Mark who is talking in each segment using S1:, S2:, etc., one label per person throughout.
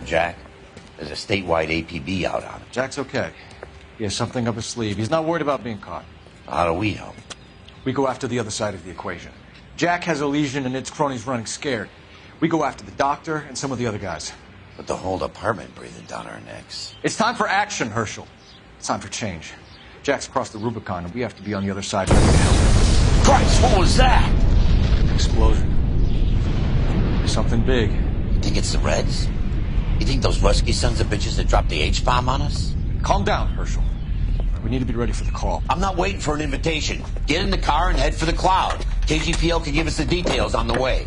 S1: Jack. There's a statewide APB out on him.
S2: Jack's okay. He has something up his sleeve. He's not worried about being caught.
S1: How do we help?
S2: We go after the other side of the equation. Jack has a legion and its cronies running scared. We go after the doctor and some of the other guys.
S1: But the whole department breathing down our necks.
S2: It's time for action, Herschel. It's time for change. Jack's crossed the Rubicon, and we have to be on the other side ready to help.
S1: Christ, what was that?
S2: Explosion. Something big.
S1: You think it's the Reds? You think those Rusky sons of bitches that dropped the H-bomb on us?
S2: Calm down, Herschel. We need to be ready for the call.
S1: I'm not waiting for an invitation. Get in the car and head for the cloud. KGPL can give us the details on the way.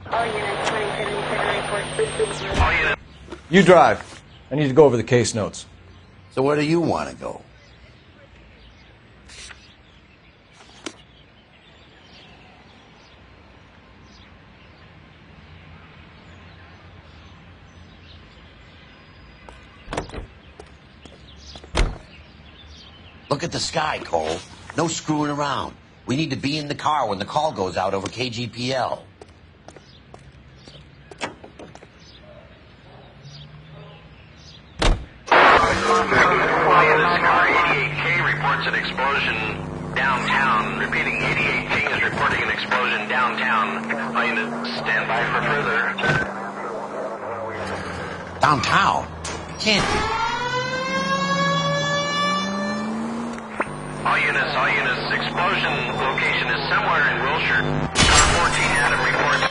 S3: All units, 2077
S1: All units.
S2: You drive. I need to go over the case notes.
S1: So where do you want to go? Look at the sky, Cole. No screwing around. We need to be in the car when the call goes out over KGPL.
S4: Reports an explosion downtown. Repeating, 88 King is reporting an explosion downtown. All units stand by for further.
S1: Downtown? Can't be.
S4: All units, explosion location is somewhere in Wilshire. Car 14 Adam reports.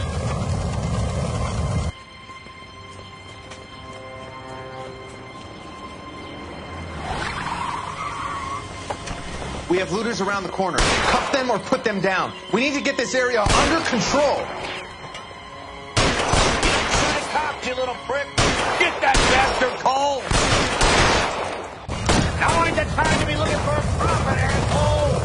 S5: We have looters around the corner. Cuff them or put them down. We need to get this area under control.
S1: Shut cops, you little prick! Get that bastard, Cole! Now ain't the time to be looking for a profit, asshole!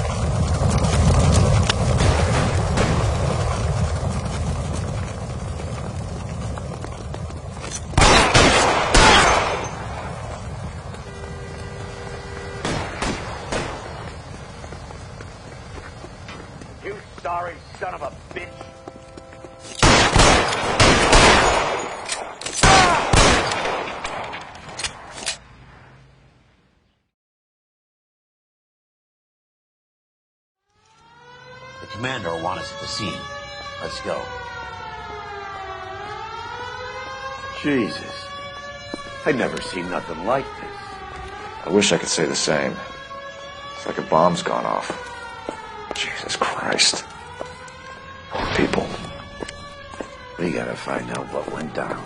S1: You sorry son of a bitch! The commander will want us at the scene. Let's go. Jesus. I've never seen nothing like this.
S6: I wish I could say the same. It's like a bomb's gone off. Jesus Christ. People.
S1: We gotta find out what went down.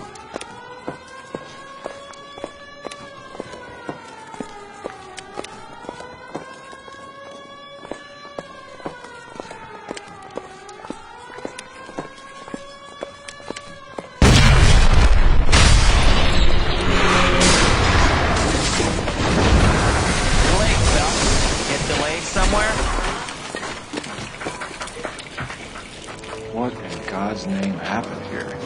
S2: What in God's name happened here?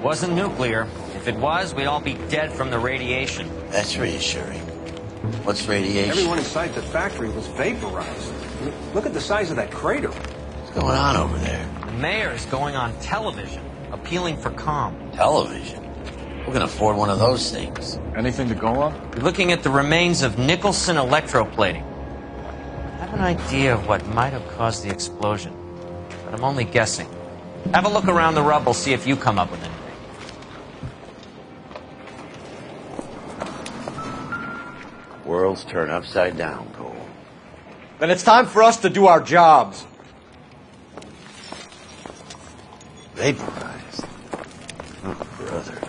S7: Wasn't nuclear. If it was, we'd all be dead from the radiation.
S1: That's reassuring. What's radiation?
S8: Everyone inside the factory was vaporized. Look at the size of that crater.
S1: What's going on over there?
S7: The mayor is going on television, appealing for calm.
S1: Television? Who can afford one of those things?
S2: Anything to go on?
S7: We're looking at the remains of Nicholson electroplating. I have an idea of what might have caused the explosion, but I'm only guessing. Have a look around the rubble, see if you come up with anything.
S1: Worlds turn upside down, Cole.
S2: Then it's time for us to do our jobs.
S1: Vaporized. Oh, brother.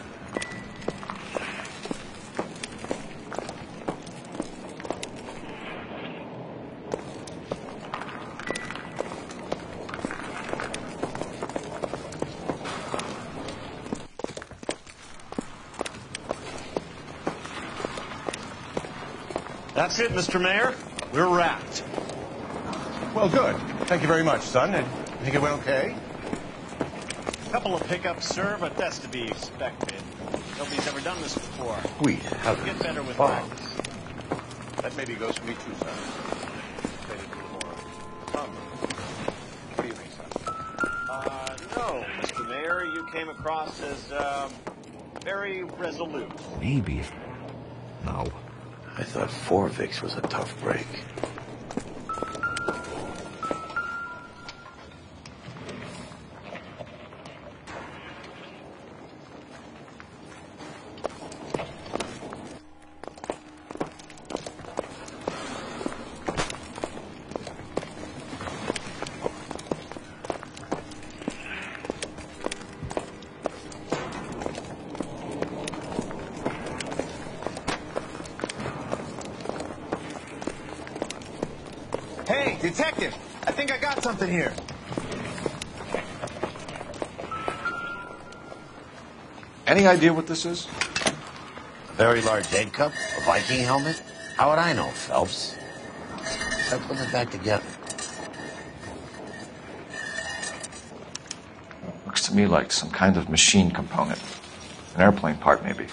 S9: That's it, Mr. Mayor. We're wrapped.
S8: Well, good. Thank you very much, son. And you think it went okay?
S9: Couple of hiccups, sir, but that's to be expected. Nobody's ever done this before.
S1: We'd have
S9: Get better with practice. That maybe goes for me too, son. Maybe a little more somber. What do you think, son? So, Mr. Mayor, you came across as, very resolute.
S6: Maybe. No.
S1: I thought 4 Vicks was a tough break.
S5: Hey, detective! I think I got something here.
S2: Any idea what this is?
S1: A very large egg cup? A Viking helmet? How would I know, Phelps? Try putting it back together.
S6: Looks to me like some kind of machine component. An airplane part, maybe.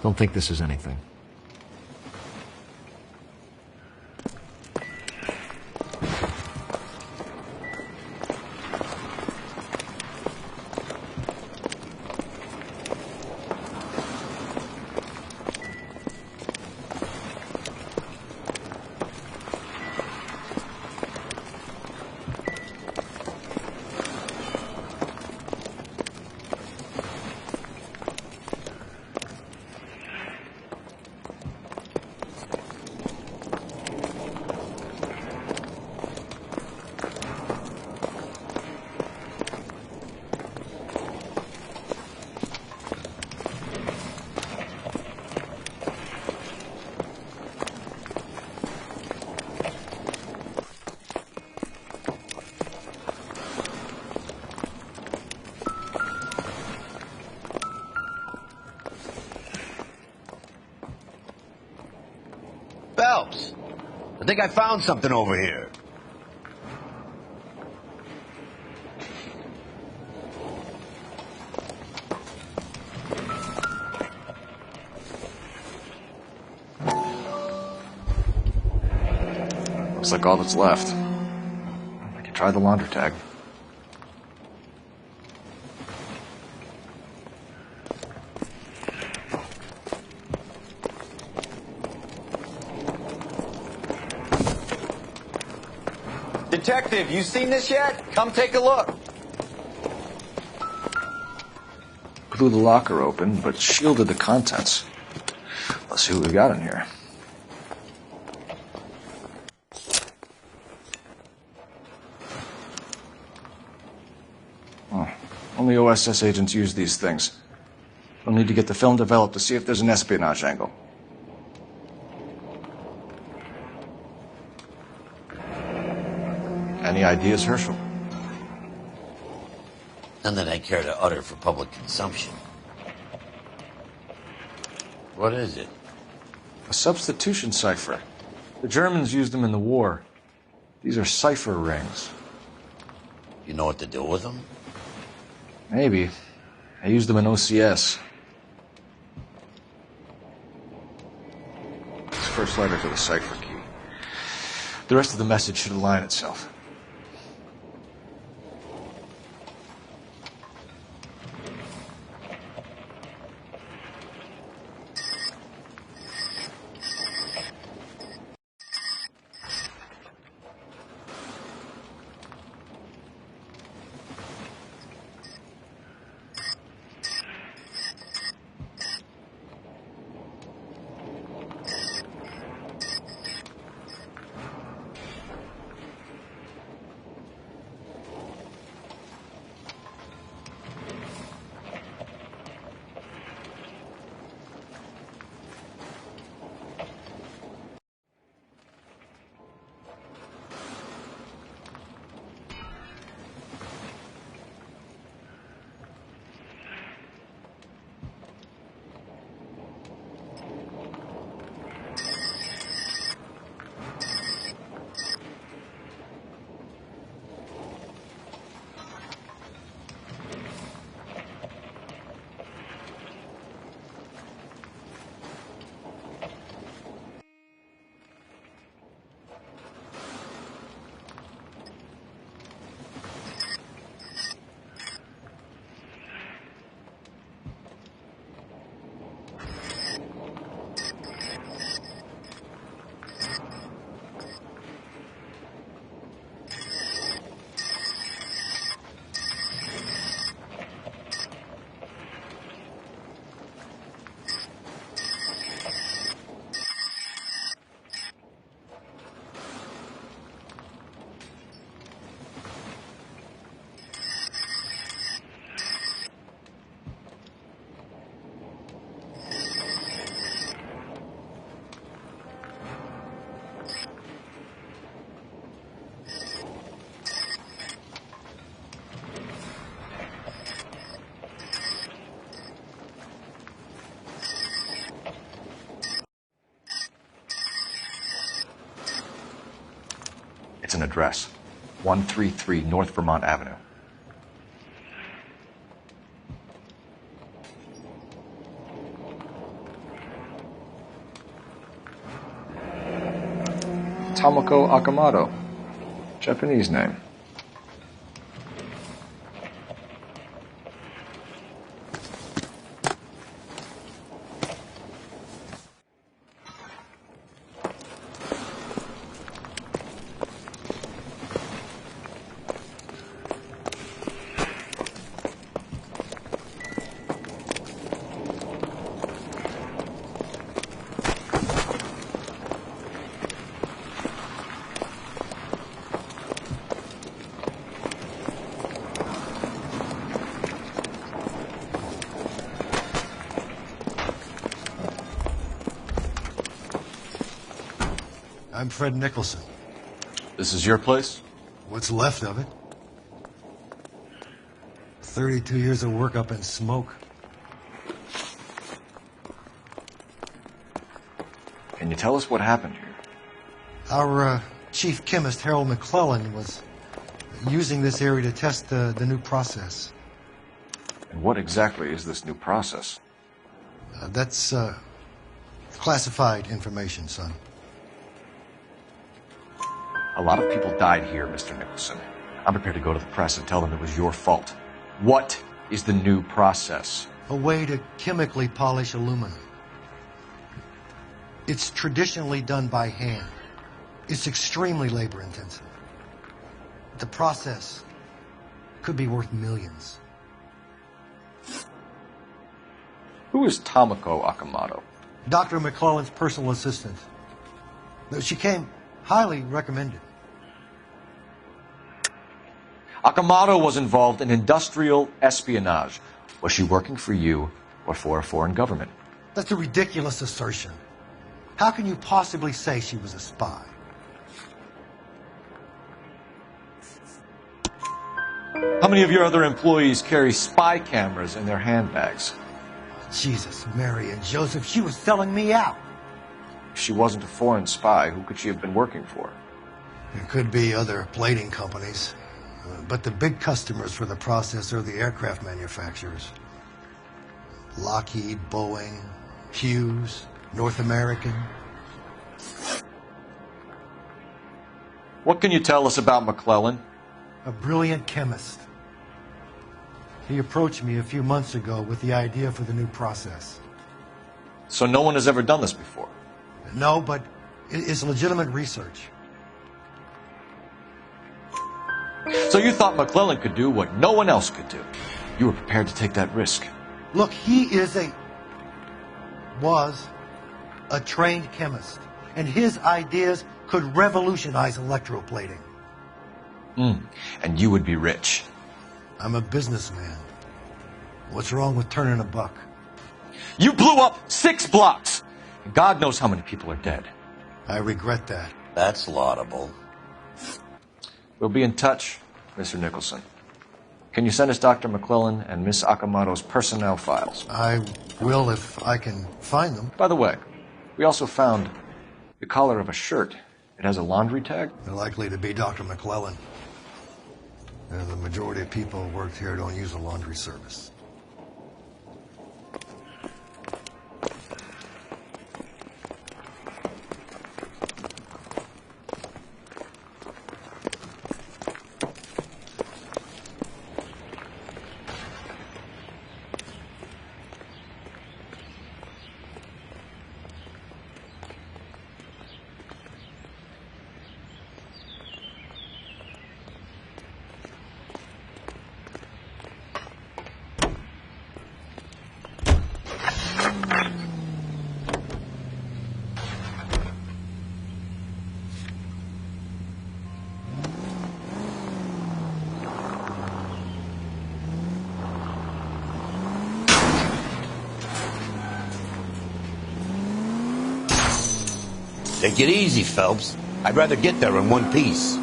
S2: Don't think this is anything.
S1: Phelps! I think I found something over here.
S6: Looks like all that's left. I could try the laundry tag.
S5: Detective, you seen this yet? Come take a look.
S6: Blew the locker open, but shielded the contents. Let's see what we got in here. Oh, only OSS agents use these things. We'll need to get the film developed to see if there's an espionage angle. Any ideas, Herschel?
S1: None that I care to utter for public consumption. What is it?
S2: A substitution cipher. The Germans used them in the war. These are cipher rings.
S1: You know what to do with them?
S2: Maybe. I used them in OCS. It's the first letter to the cipher key. The rest of the message should align itself. It's an address. 133 North Vermont Avenue. Tomoko Akamoto. Japanese name.
S10: I'm Fred Nicholson.
S2: This is your place?
S10: What's left of it? 32 years of work up in smoke.
S2: Can you tell us what happened here?
S10: Our chief chemist, Harold McClellan, was using this area to test the new process.
S2: And what exactly is this new process?
S10: That's classified information, son.
S2: A lot of people died here, Mr. Nicholson. I'm prepared to go to the press and tell them it was your fault. What is the new process?
S10: A way to chemically polish aluminum. It's traditionally done by hand. It's extremely labor intensive. The process could be worth millions.
S2: Who is Tomoko Akamoto?
S10: Dr. McClellan's personal assistant. She came highly recommended.
S2: Akamoto was involved in industrial espionage. Was she working for you or for a foreign government?
S10: That's a ridiculous assertion. How can you possibly say she was a spy?
S2: How many of your other employees carry spy cameras in their handbags?
S10: Jesus, Mary, and Joseph, she was selling me out.
S2: If she wasn't a foreign spy, who could she have been working for?
S10: There could be other plating companies, but the big customers for the process are the aircraft manufacturers. Lockheed, Boeing, Hughes, North American.
S2: What can you tell us about McClellan?
S10: A brilliant chemist. He approached me a few months ago with the idea for the new process.
S2: So no one has ever done this before?
S10: No, but it's legitimate research.
S2: So you thought McClellan could do what no one else could do. You were prepared to take that risk.
S10: Look, he was a trained chemist, and his ideas could revolutionize electroplating.
S2: And you would be rich.
S10: I'm a businessman. What's wrong with turning a buck?
S2: You blew up 6 blocks! And God knows how many people are dead.
S10: I regret that.
S1: That's laudable.
S2: We'll be in touch, Mr. Nicholson. Can you send us Dr. McClellan and Miss Akamoto's personnel files?
S10: I will if I can find them.
S2: By the way, we also found the collar of a shirt. It has a laundry tag.
S10: They're likely to be Dr. McClellan. The majority of people who work here don't use a laundry service.
S1: Take it easy, Phelps. I'd rather get there in one piece.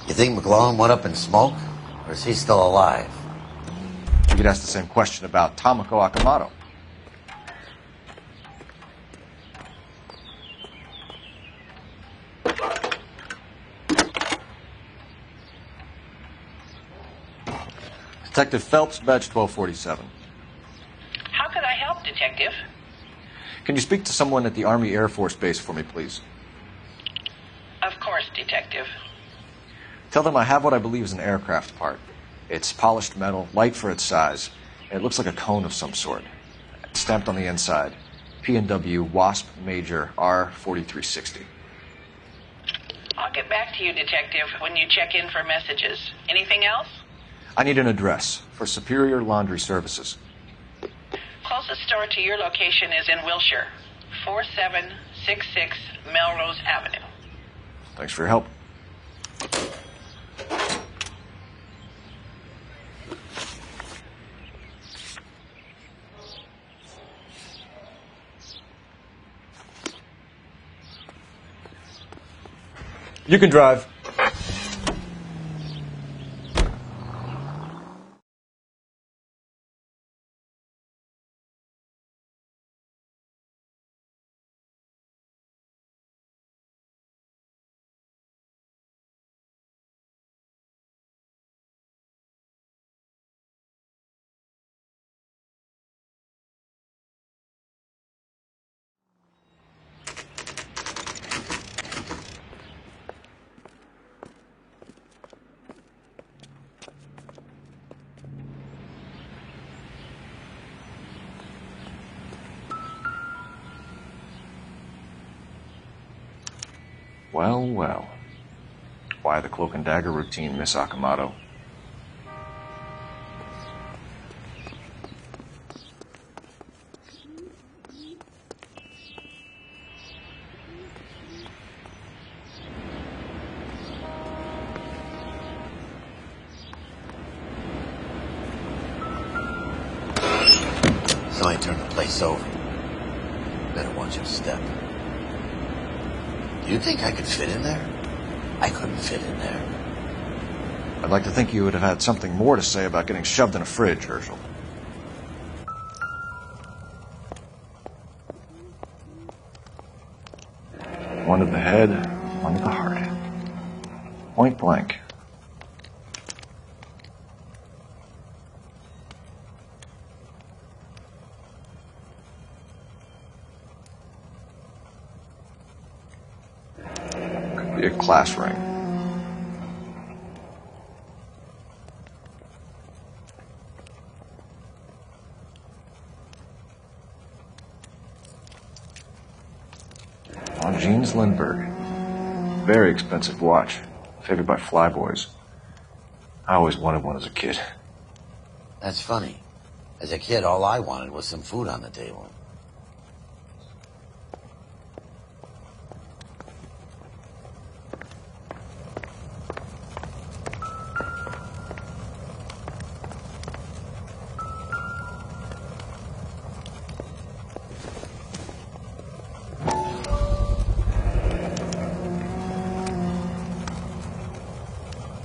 S1: You think McClellan went up in smoke? Or is he still alive?
S2: You could ask the same question about Tomoko Akamoto. Detective Phelps, badge 1247.
S11: How could I help, Detective?
S2: Can you speak to someone at the Army Air Force Base for me, please?
S11: Of course, Detective.
S2: Tell them I have what I believe is an aircraft part. It's polished metal, light for its size, and it looks like a cone of some sort. It's stamped on the inside. P&W Wasp Major R4360.
S11: I'll get back to you, Detective, when you check in for messages. Anything else?
S2: I need an address for Superior Laundry Services.
S11: Closest store to your location is in Wilshire, 4766 Melrose Avenue.
S2: Thanks for your help. You can drive. Well, well. Why the cloak and dagger routine, Miss Akamoto?
S1: Somebody turned the place over. Better watch your step. Do you think I could fit in there? I couldn't fit in there.
S2: I'd like to think you would have had something more to say about getting shoved in a fridge, Herschel. One to the head, one to the heart. Point blank. Could be a class ring. Jeans Lindbergh. Very expensive watch. Favored by flyboys. I always wanted one as a kid.
S1: That's funny. As a kid, all I wanted was some food on the table.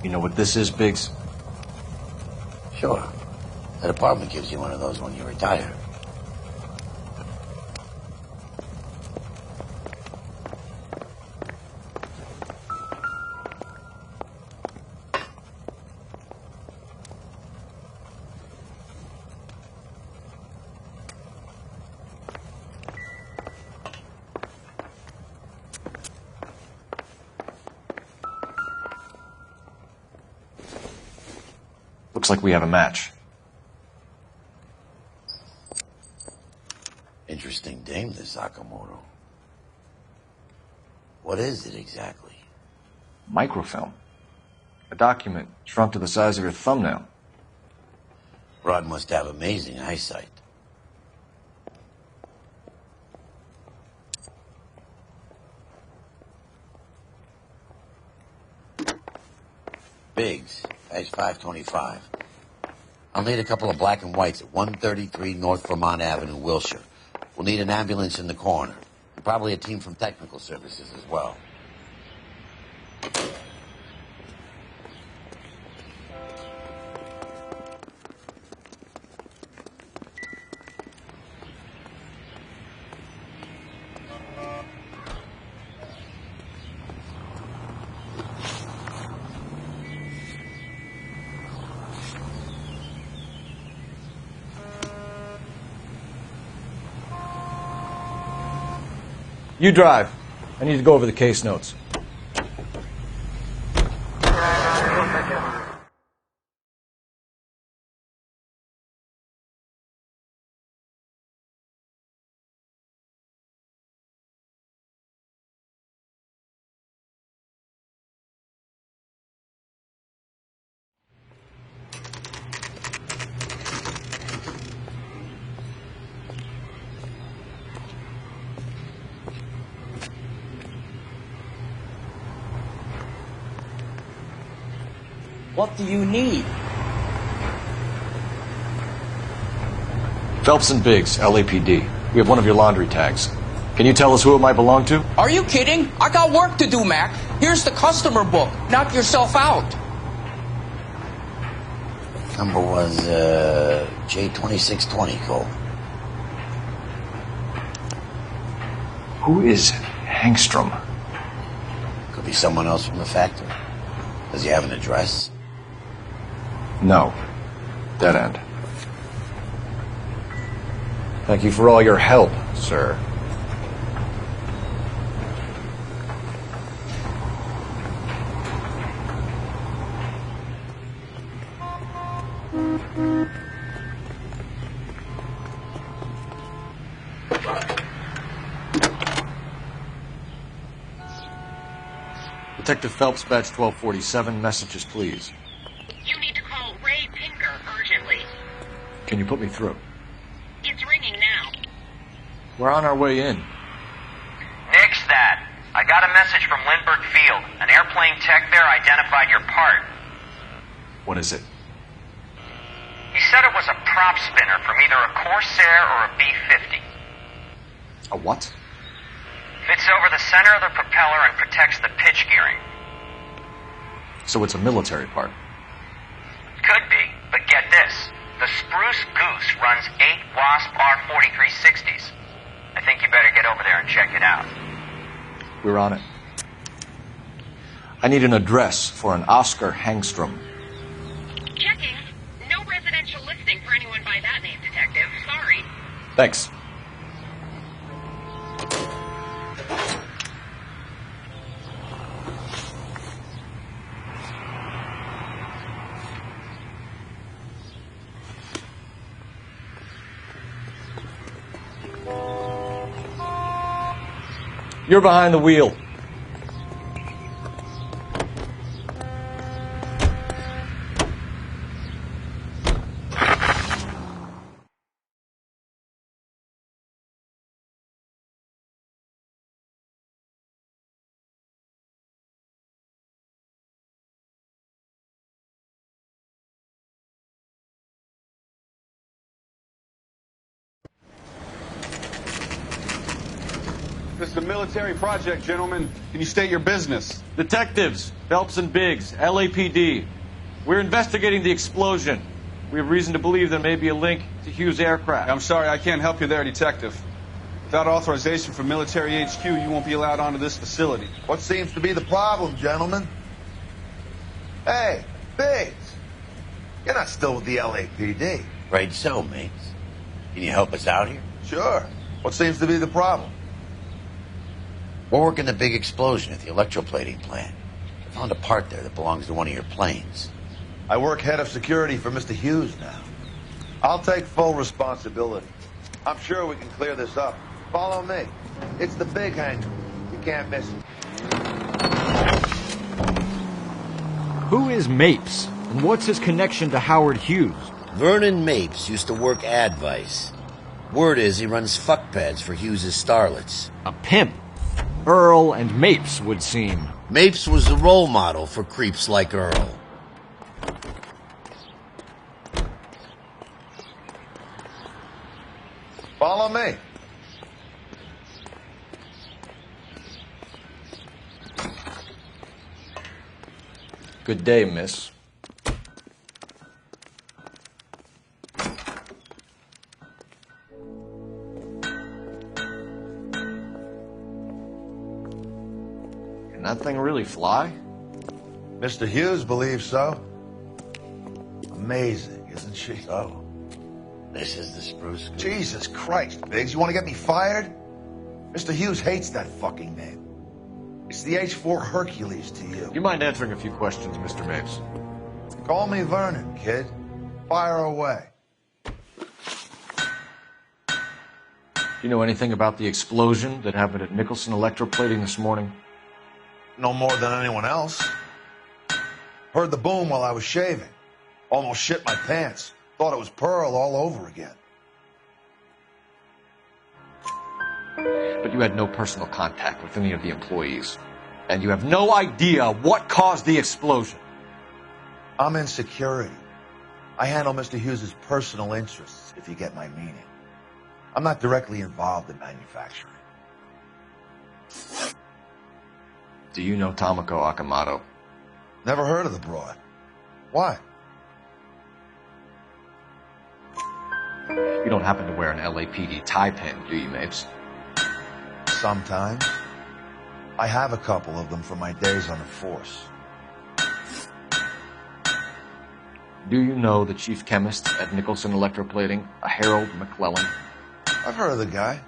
S2: You know what this is, Biggs?
S1: Sure. That apartment gives you one of those when you retire.
S2: Looks like we have a match.
S1: Interesting dame, this Sakamoto. What is it exactly?
S2: Microfilm. A document shrunk to the size of your thumbnail.
S1: Rod must have amazing eyesight. Biggs, page 525. I'll need a couple of black and whites at 133 North Vermont Avenue, Wilshire. We'll need an ambulance in the corner. And probably a team from technical services as well.
S2: You drive. I need to go over the case notes.
S12: What do you need?
S2: Phelps and Biggs, LAPD. We have one of your laundry tags. Can you tell us who it might belong to?
S12: Are you kidding? I got work to do, Mac. Here's the customer book. Knock yourself out.
S1: Number was J2620, Cole.
S2: Who is Hangstrom?
S1: Could be someone else from the factory. Does he have an address?
S2: No. Dead end. Thank you for all your help, sir. Detective Phelps, badge 1247. Messages, please.
S11: You need to call Ray Pinker urgently.
S2: Can you put me through?
S11: It's ringing now.
S2: We're on our way in.
S13: Nix that. I got a message from Lindbergh Field. An airplane tech there identified your part.
S2: What is it?
S13: He said it was a prop spinner from either a Corsair or a B-50.
S2: A what?
S13: Fits over the center of the propeller and protects the pitch gearing.
S2: So it's a military part.
S13: Could be, but get this. The Spruce Goose runs 8 Wasp R4360s. I think you better get over there and check it out.
S2: We're on it. I need an address for an Oscar Hangstrom.
S11: Checking. No residential listing for anyone by that name, Detective. Sorry.
S2: Thanks. You're behind the wheel.
S8: This is a military project, gentlemen. Can you state your business?
S9: Detectives, Phelps and Biggs, LAPD. We're investigating the explosion. We have reason to believe there may be a link to Hughes' aircraft.
S8: I'm sorry, I can't help you there, Detective. Without authorization from military HQ, you won't be allowed onto this facility.
S14: What seems to be the problem, gentlemen? Hey, Biggs. You're not still with the LAPD.
S1: Right so, mates. Can you help us out here?
S14: Sure. What seems to be the problem?
S1: We're working the big explosion at the electroplating plant. I found a part there that belongs to one of your planes.
S14: I work head of security for Mr. Hughes now. I'll take full responsibility. I'm sure we can clear this up. Follow me. It's the big hangar. You can't miss it.
S15: Who is Mapes, and what's his connection to Howard Hughes?
S1: Vernon Mapes used to work Advice. Word is he runs fuck pads for Hughes' starlets.
S15: A pimp. Earl and Mapes would seem.
S1: Mapes was the role model for creeps like Earl.
S14: Follow me.
S2: Good day, miss. Can that thing really fly?
S14: Mr. Hughes believes so. Amazing, isn't she?
S1: So, this is the Spruce Goose.
S14: Jesus Christ, Biggs, you want to get me fired? Mr. Hughes hates that fucking name. It's the H-4 Hercules to you.
S2: You mind answering a few questions, Mr. Mapes?
S14: Call me Vernon, kid. Fire away.
S2: You know anything about the explosion that happened at Nicholson Electroplating this morning?
S14: No more than anyone else. Heard the boom while I was shaving. Almost shit my pants. Thought it was Pearl all over again.
S2: But you had no personal contact with any of the employees. And you have no idea what caused the explosion.
S14: I'm in security. I handle Mr. Hughes' personal interests, if you get my meaning. I'm not directly involved in manufacturing.
S2: Do you know Tomoko Akamoto?
S14: Never heard of the broad. Why?
S2: You don't happen to wear an LAPD tie pin, do you, Mapes?
S14: Sometimes. I have a couple of them from my days on the force.
S2: Do you know the chief chemist at Nicholson Electroplating, a Harold McClellan?
S14: I've heard of the guy.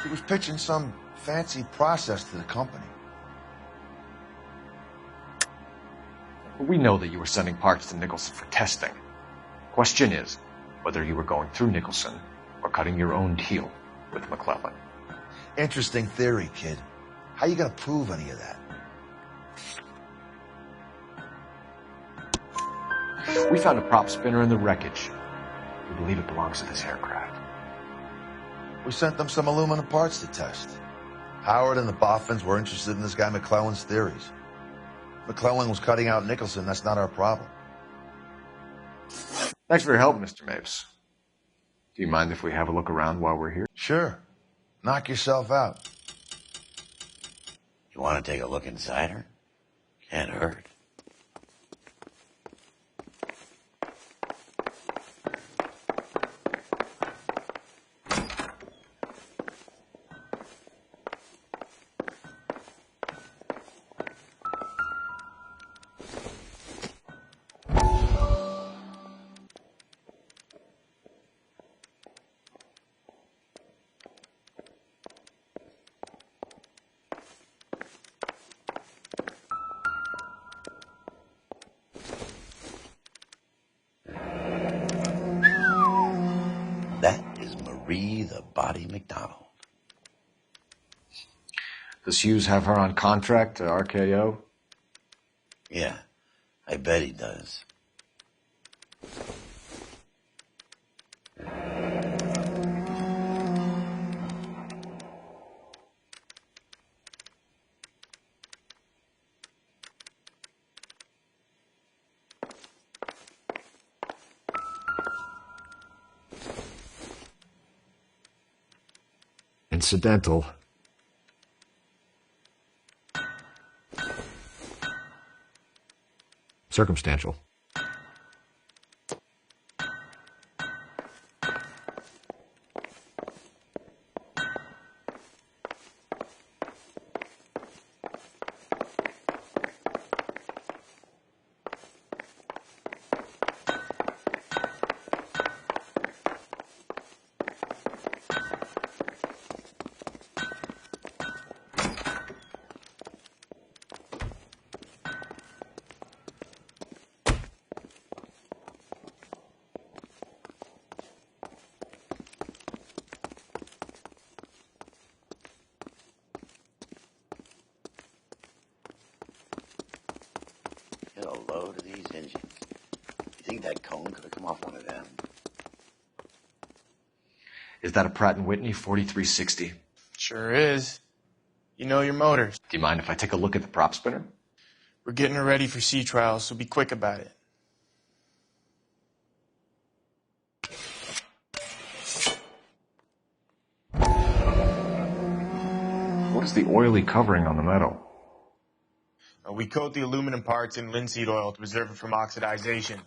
S14: He was pitching some fancy process to the company.
S2: We know that you were sending parts to Nicholson for testing. Question is whether you were going through Nicholson or cutting your own deal with McClellan.
S14: Interesting theory, kid. How you gonna prove any of that?
S2: We found a prop spinner in the wreckage. We believe it belongs to this aircraft.
S14: We sent them some aluminum parts to test. Howard and the Boffins were interested in this guy McClellan's theories. McClellan was cutting out Nicholson. That's not our problem.
S2: Thanks for your help, Mr. Mapes. Do you mind if we have a look around while we're here?
S14: Sure. Knock yourself out.
S1: You want to take a look inside her? Can't hurt. That is Marie the Body McDonald.
S2: Does Hughes have her on contract to RKO?
S1: Yeah, I bet he does.
S15: Incidental. Circumstantial.
S1: Get a load of these engines. You think that cone could have come off one of them?
S2: Is that a Pratt & Whitney 4360?
S16: Sure is. You know your motors.
S2: Do you mind if I take a look at the prop spinner?
S16: We're getting her ready for sea trials, so be quick about it.
S2: What is the oily covering on the metal?
S16: We coat the aluminum parts in linseed oil to preserve it from oxidization.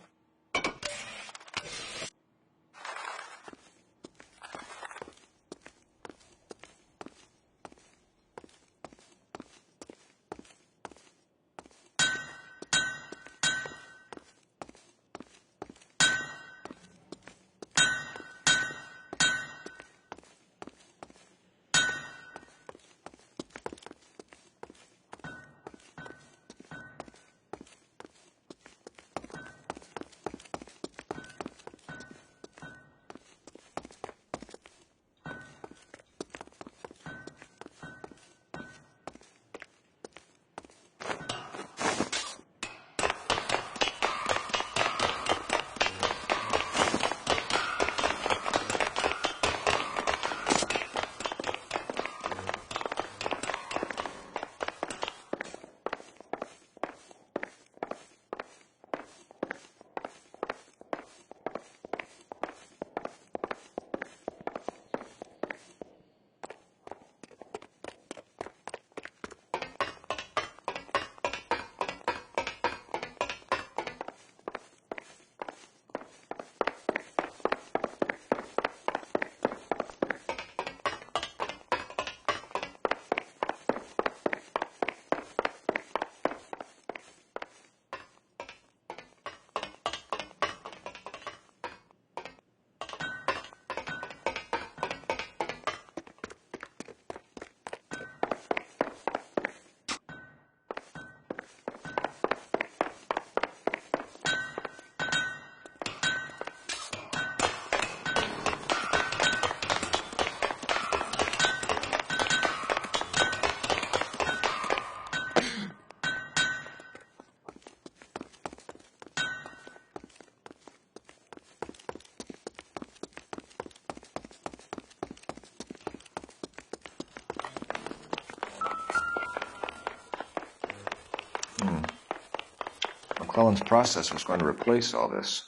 S2: McClellan's process was going to replace all this.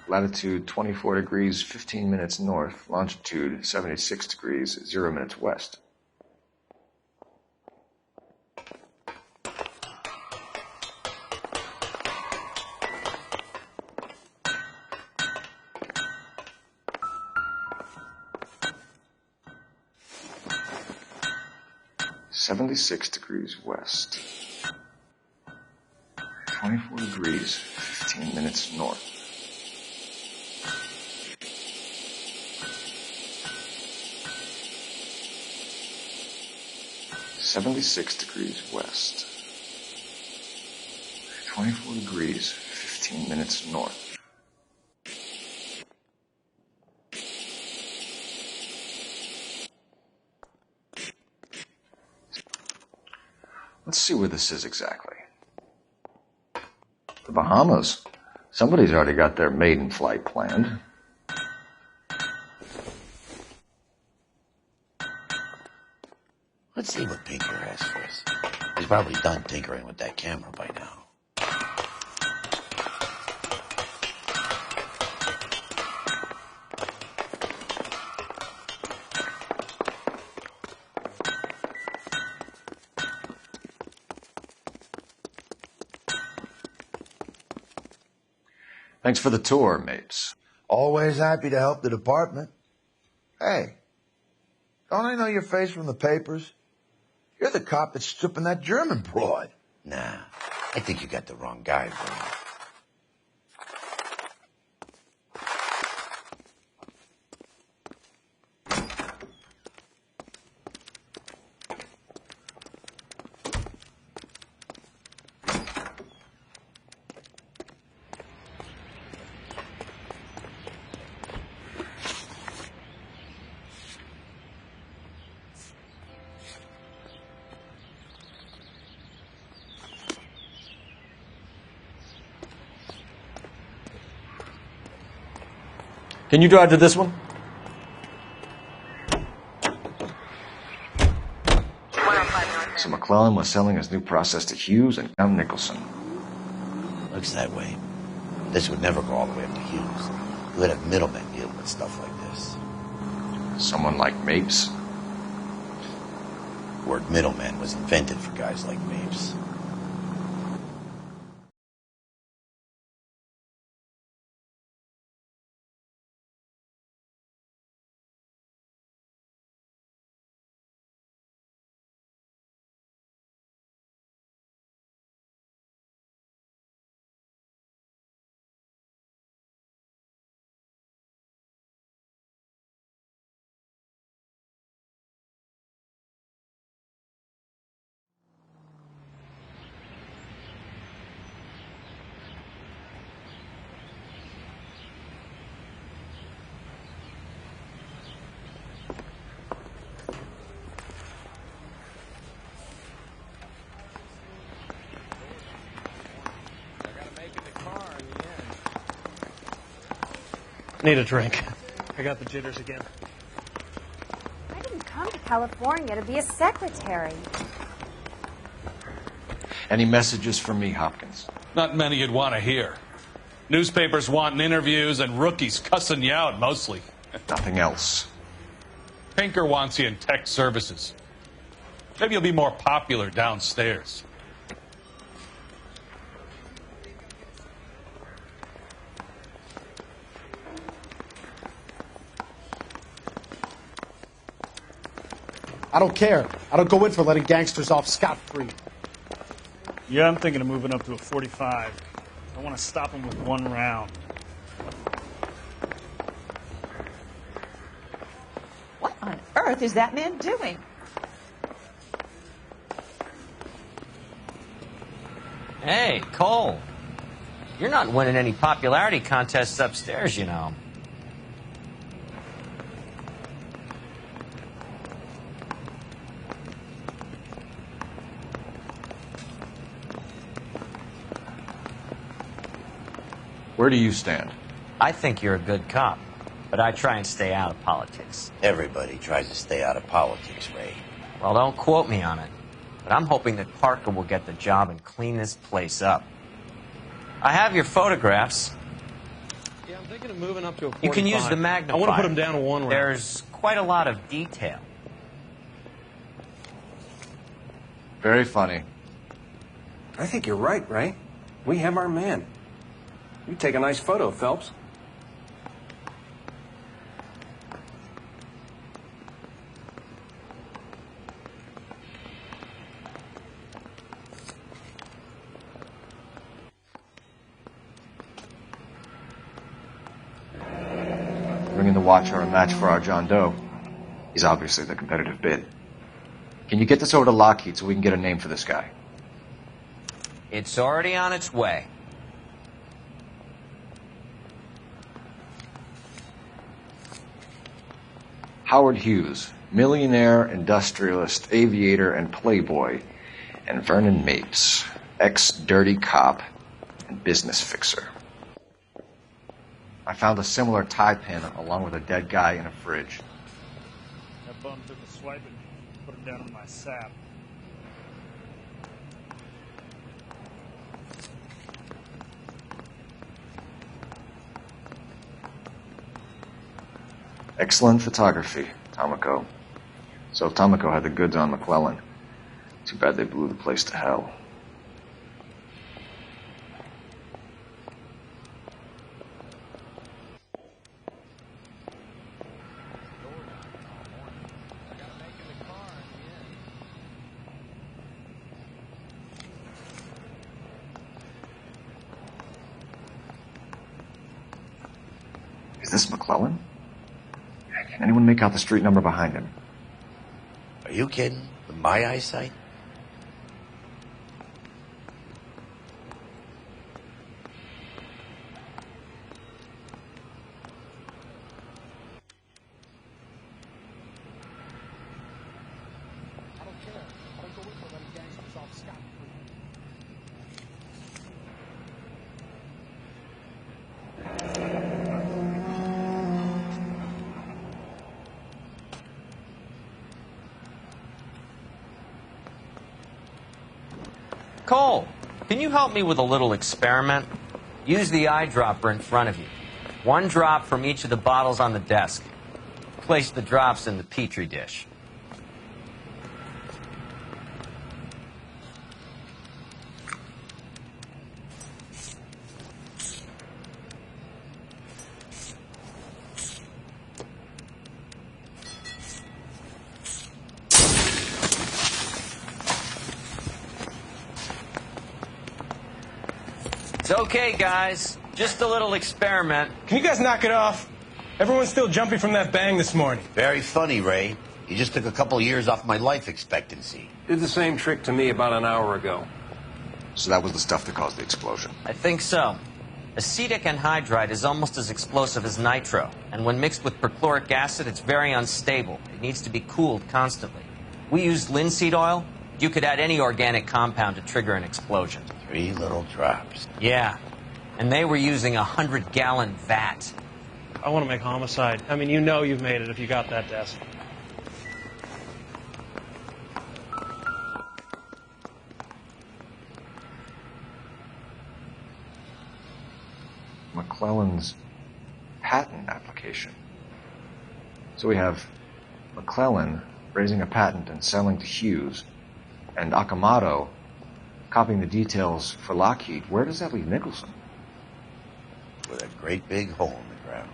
S2: Latitude 24 degrees, 15 minutes north. Longitude 76 degrees, 0 minutes west. (76 degrees west). 24 degrees, 15 minutes north. (76 degrees west). 24 degrees, 15 minutes north. Let's see where this is exactly. The Bahamas. Somebody's already got their maiden flight planned.
S1: Let's see what Pinker has for us. He's probably done tinkering with that camera by now.
S2: Thanks for the tour, Mapes.
S14: Always happy to help the department. Hey, don't I know your face from the papers? You're the cop that's stripping that German broad.
S1: Nah, I think you got the wrong guy, bro.
S2: Can you drive to this one? So McClellan was selling his new process to Hughes and Count Nicholson.
S1: Looks that way. This would never go all the way up to Hughes. You would have middlemen dealing with stuff like this.
S2: Someone like Mapes?
S1: The word middleman was invented for guys like Mapes.
S17: Need a drink. I got the jitters again.
S18: I didn't come to California to be a secretary.
S2: Any messages from me, Hopkins?
S19: Not many you'd want to hear. Newspapers wanting interviews and rookies cussing you out, mostly.
S2: Nothing else.
S19: Pinker wants you in tech services. Maybe you'll be more popular downstairs.
S17: I don't care. I don't go in for letting gangsters off scot-free. Yeah, I'm thinking of moving up to a 45. I want to stop them with one round.
S20: What on earth is that man doing?
S7: Hey, Cole. You're not winning any popularity contests upstairs, you know.
S2: Where do you stand?
S7: I think you're a good cop, but I try and stay out of politics.
S1: Everybody tries to stay out of politics, Ray.
S7: Well, don't quote me on it, but I'm hoping that Parker will get the job and clean this place up. I have your photographs.
S21: Yeah, I'm thinking of moving up to a 45.
S7: You can use the magnifier.
S21: I want to put them down to 1 round.
S7: There's quite a lot of detail.
S2: Very funny.
S22: I think you're right, Ray. We have our man. You take a nice photo, Phelps.
S2: Bringing the Watcher a match for our John Doe. He's obviously the competitive bid. Can you get this over to Lockheed so we can get a name for this guy?
S7: It's already on its way.
S2: Howard Hughes, millionaire, industrialist, aviator, and playboy, and Vernon Mapes, ex-dirty cop and business fixer. I found a similar tie pin along with a dead guy in a fridge.
S17: That bum took a swipe and put it down in my sap.
S2: Excellent photography, Tomoko. So Tomoko had the goods on McClellan. Too bad they blew the place to hell. Is this McClellan? Can anyone make out the street number behind him?
S1: Are you kidding? With my eyesight?
S7: Cole, can you help me with a little experiment? Use the eyedropper in front of you. 1 drop from each of the bottles on the desk. Place the drops in the Petri dish. It's okay, guys. Just a little experiment.
S21: Can you guys knock it off? Everyone's still jumping from that bang this morning.
S1: Very funny, Ray. You just took a couple of years off my life expectancy.
S22: Did the same trick to me about an hour ago.
S2: So that was the stuff that caused the explosion.
S7: I think so. Acetic anhydride is almost as explosive as nitro, and when mixed with perchloric acid, it's very unstable. It needs to be cooled constantly. We used linseed oil. You could add any organic compound to trigger an explosion.
S1: 3 little drops.
S7: Yeah, and they were using a 100-gallon vat.
S21: I want to make homicide. I mean, you know you've made it if you got that desk.
S2: McClellan's patent application. So we have McClellan raising a patent and selling to Hughes, and Akamoto copying the details for Lockheed. Where does that leave Nicholson?
S1: With a great big hole in the ground.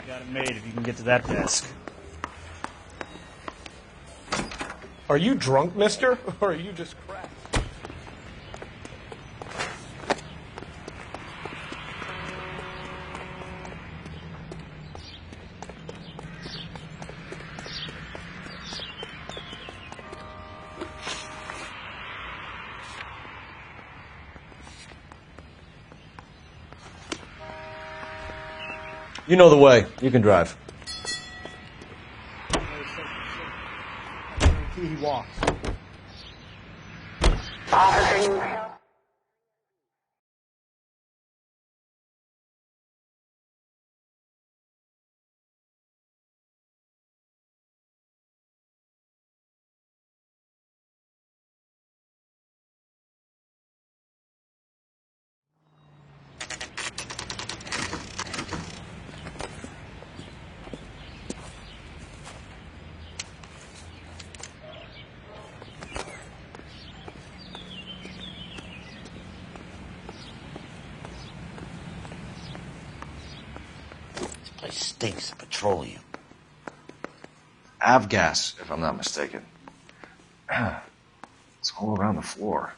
S17: Got it made if you can get to that desk.
S21: Are you drunk, mister? Or are you just cracked?
S9: You know the way. You can drive.
S17: He walks.
S1: This place stinks of petroleum.
S2: Avgas, if I'm not mistaken. It's all around the floor.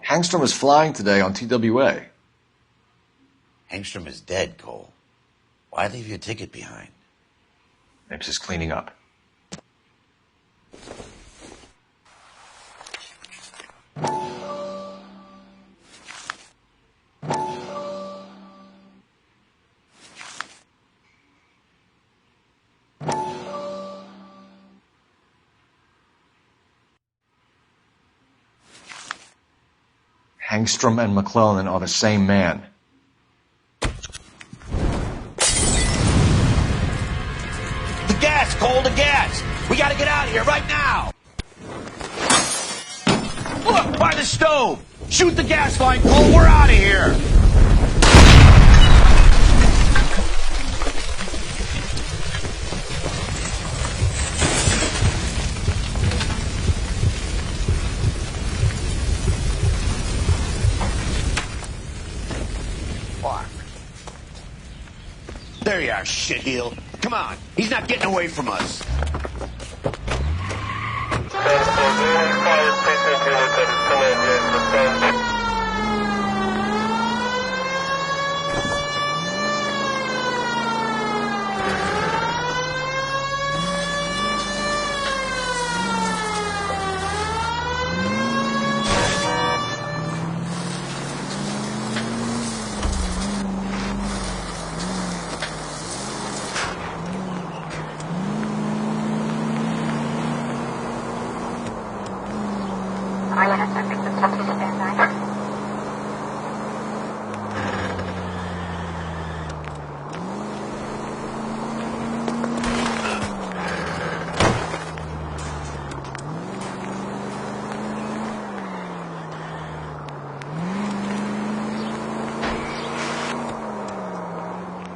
S2: Hangstrom is flying today on TWA.
S1: Hangstrom is dead, Cole. Why leave your ticket behind?
S2: Mapes is cleaning up. Hangstrom and McClellan are the same man.
S1: The gas, Cole, the gas! We gotta get out of here right now! Look, by the stove! Shoot the gas line, Cole, we're out of here! There you are, shitheel. Come on, he's not getting away from us.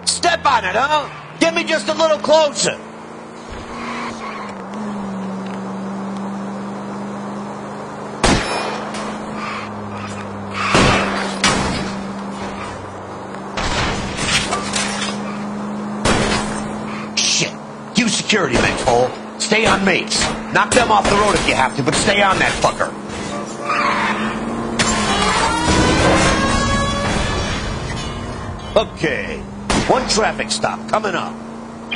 S1: Step on it, huh? Get me just a little closer. Shit. You security men, Cole. Stay on mates. Knock them off the road if you have to, but stay on that fucker. Okay. One traffic stop coming up.
S3: Are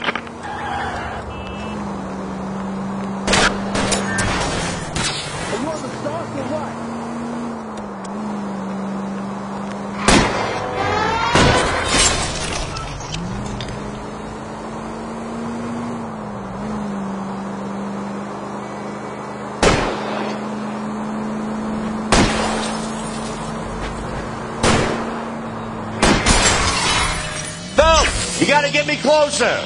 S3: you on the stop or what?
S1: You gotta get me closer.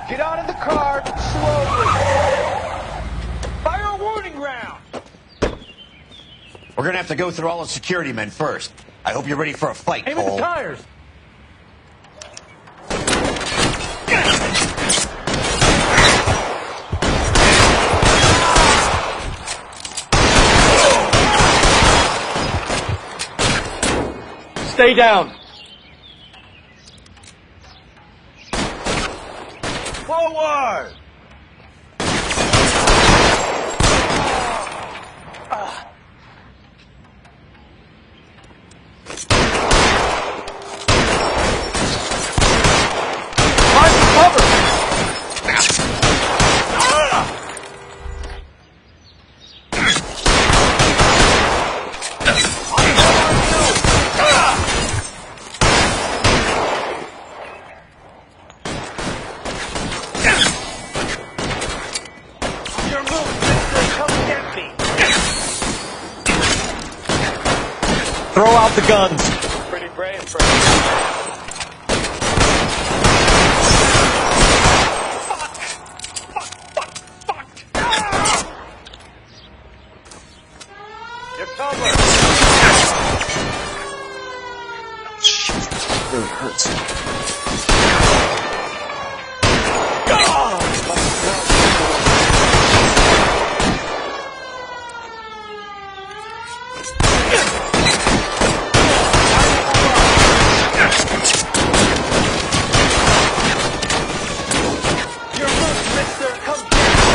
S3: Get out of the car slowly. Fire a warning round.
S1: We're gonna have to go through all the security men first. I hope you're ready for a fight,
S17: Aim at
S1: Cole.
S17: the tires!
S9: Stay down.
S14: Forward!
S9: Find some cover.
S14: Your move, mister! Come get me!
S9: Throw out the guns.
S14: Pretty brave, friend. You're covered!
S2: Really hurts.
S14: Your move, mister! Come get me!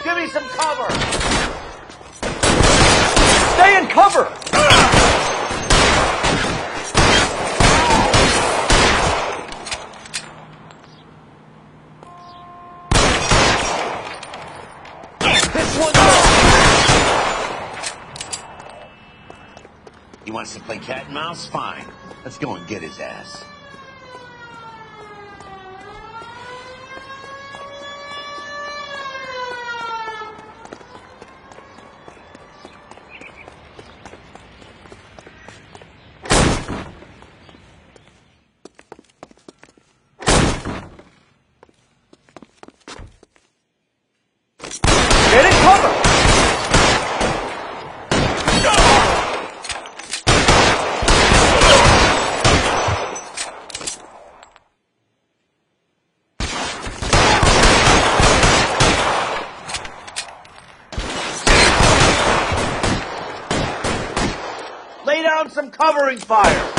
S14: Give me some cover!
S9: Stay in cover.
S14: This one's
S1: He wants to play cat and mouse? Fine. Let's go and get his ass.
S9: Get in cover.
S14: Lay down some covering fire!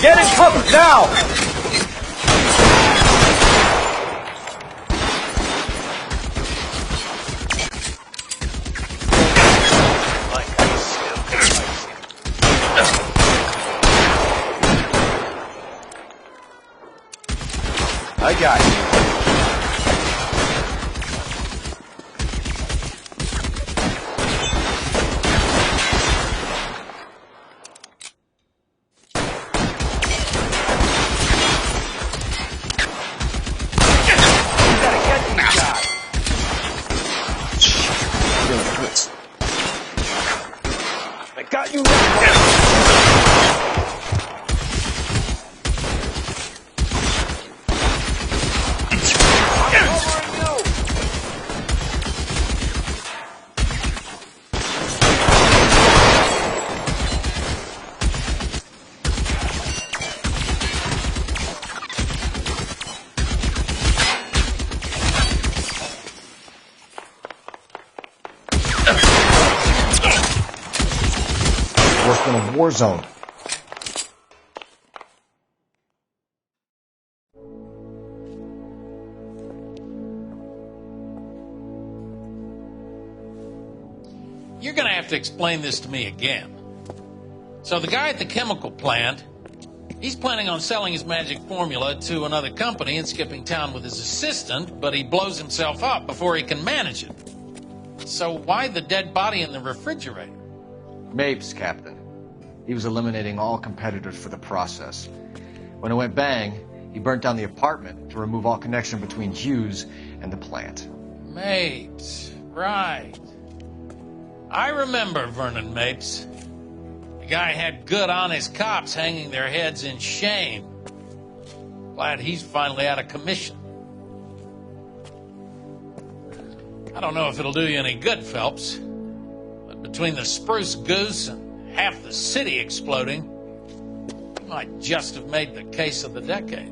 S9: Get in cover now.
S2: I got you.
S14: I got you now!
S2: Worse than a war zone.
S3: You're going to have to explain this to me again. So the guy at the chemical plant,
S4: He's planning on selling his magic formula to another company and skipping town with his assistant, but he blows himself up before he can manage it. So why the dead body in the refrigerator?
S2: Mapes, Captain. He was eliminating all competitors for the process. When it went bang, he burnt down the apartment to remove all connection between Hughes and the plant.
S4: Mapes, right. I remember Vernon Mapes. The guy had good, honest cops hanging their heads in shame. Glad he's finally out of commission. I don't know if it'll do you any good, Phelps, but between the spruce goose and half the city exploding, you might just have made the case of the decade.